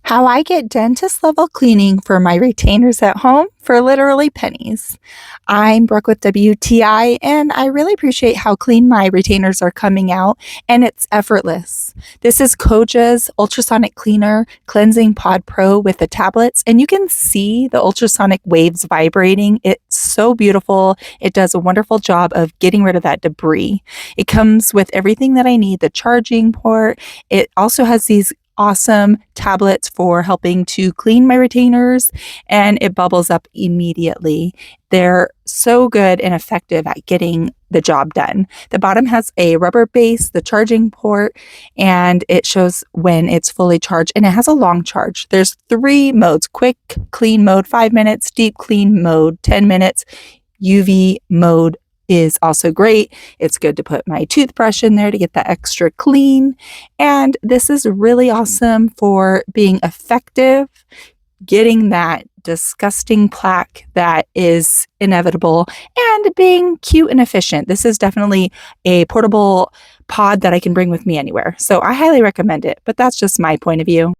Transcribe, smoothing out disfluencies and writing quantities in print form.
How I get dentist level cleaning for my retainers at home for literally pennies. I'm Brooke with WTI, and I really appreciate how clean my retainers are coming out, and it's effortless. This is COJA's Ultrasonic Cleaner Cleansing Pod Pro with the tablets, and you can see the ultrasonic waves vibrating. It's so beautiful. It does a wonderful job of getting rid of that debris. It comes with everything that I need, the charging port. It also has these awesome tablets for helping to clean my retainers, and it bubbles up immediately. They're so good and effective at getting the job done. The bottom has a rubber base, the charging port, and it shows when it's fully charged, and it has a long charge. There's 3 modes: quick clean mode 5 minutes, deep clean mode 10 minutes, UV mode is also great. It's good to put my toothbrush in there to get that extra clean. And this is really awesome for being effective, getting that disgusting plaque that is inevitable, and being cute and efficient. This is definitely a portable pod that I can bring with me anywhere. So I highly recommend it, but that's just my point of view.